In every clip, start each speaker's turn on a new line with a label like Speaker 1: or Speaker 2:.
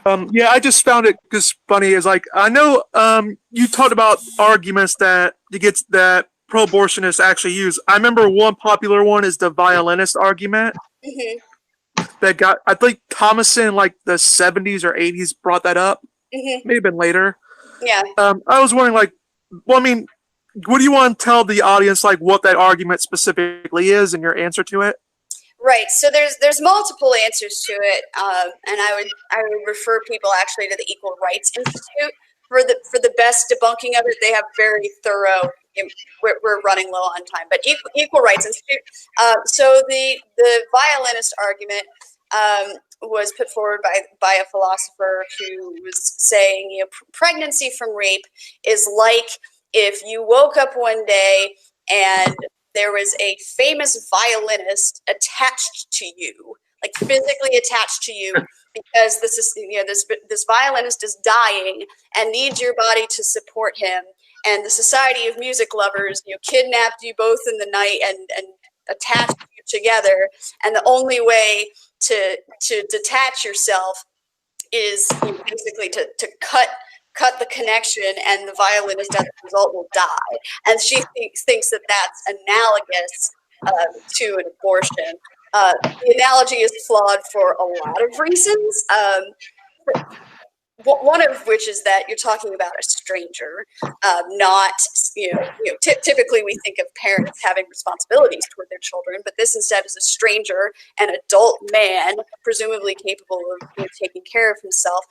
Speaker 1: Yeah, I just found it just funny. Is like I know you talked about arguments that that pro-abortionists actually use. I remember one popular one is the violinist argument
Speaker 2: Hmm.
Speaker 1: that got. I think Thomason in like the 70s or 80s brought that up.
Speaker 2: Hmm.
Speaker 1: Maybe been later.
Speaker 2: Yeah.
Speaker 1: I was wondering, like, well, I mean, what do you want to tell the audience, like, what that argument specifically is and your answer to it?
Speaker 2: Right. So there's multiple answers to it, and I would refer people actually to the Equal Rights Institute for the best debunking of it. They have very thorough. We're running low on time, but Equal Rights Institute. So the violinist argument was put forward by a philosopher who was saying, pregnancy from rape is like if you woke up one day and there was a famous violinist attached to you, like physically attached to you, because this violinist is dying and needs your body to support him. And the Society of Music Lovers, kidnapped you both in the night and attached you together. And the only way to detach yourself is basically to cut the connection, and the violinist as a result will die. And she thinks that that's analogous to an abortion. The analogy is flawed for a lot of reasons. One of which is that you're talking about a stranger, not, typically we think of parents having responsibilities toward their children, but this instead is a stranger, an adult man, presumably capable of taking care of himself.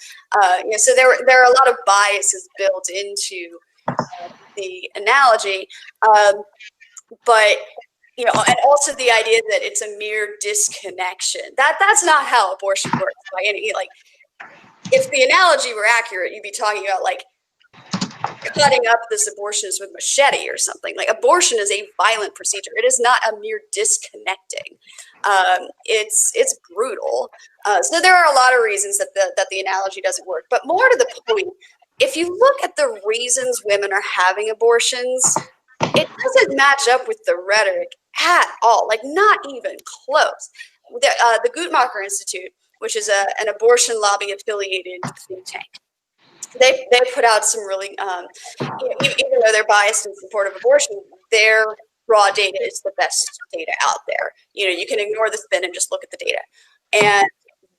Speaker 2: So there are a lot of biases built into the analogy, but and also the idea that it's a mere disconnection. That's not how abortion works by any if the analogy were accurate, you'd be talking about like cutting up this abortionist with machete or something. Like abortion is a violent procedure. It is not a mere disconnecting. It's brutal. So there are a lot of reasons that the analogy doesn't work. But more to the point, if you look at the reasons women are having abortions, it doesn't match up with the rhetoric at all. Like not even close. The Guttmacher Institute, which is an abortion lobby affiliated think tank. They put out some really, even though they're biased in support of abortion, their raw data is the best data out there. You can ignore the spin and just look at the data. And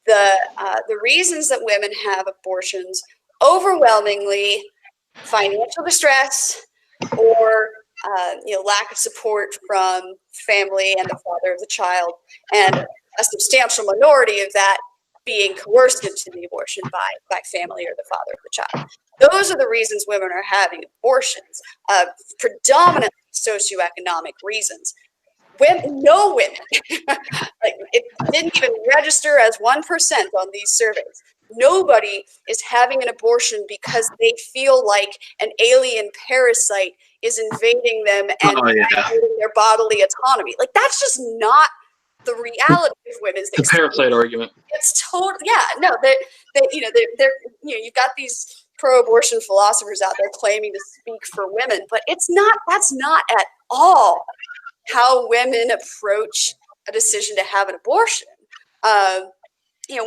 Speaker 2: the reasons that women have abortions, overwhelmingly financial distress or lack of support from family and the father of the child, and a substantial minority of that being coerced into the abortion by family or the father of the child. Those are the reasons women are having abortions, predominantly socioeconomic reasons. No women, like it didn't even register as 1% on these surveys. Nobody is having an abortion because they feel like an alien parasite is invading them and invading their bodily autonomy. Like that's just not the reality of women's
Speaker 3: experience. The parasite argument.
Speaker 2: It's totally, no, they're you've got these pro-abortion philosophers out there claiming to speak for women, but that's not at all how women approach a decision to have an abortion.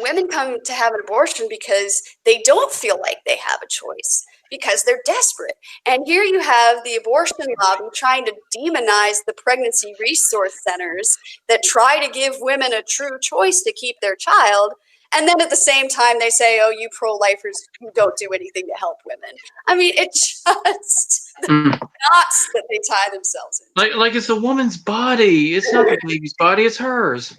Speaker 2: Women come to have an abortion because they don't feel like they have a choice, because they're desperate. And here you have the abortion lobby trying to demonize the pregnancy resource centers that try to give women a true choice to keep their child. And then at the same time, they say, oh, you pro-lifers who don't do anything to help women. I mean, it's just the knots that they tie themselves in.
Speaker 3: Like it's a woman's body. It's not the baby's body, it's hers.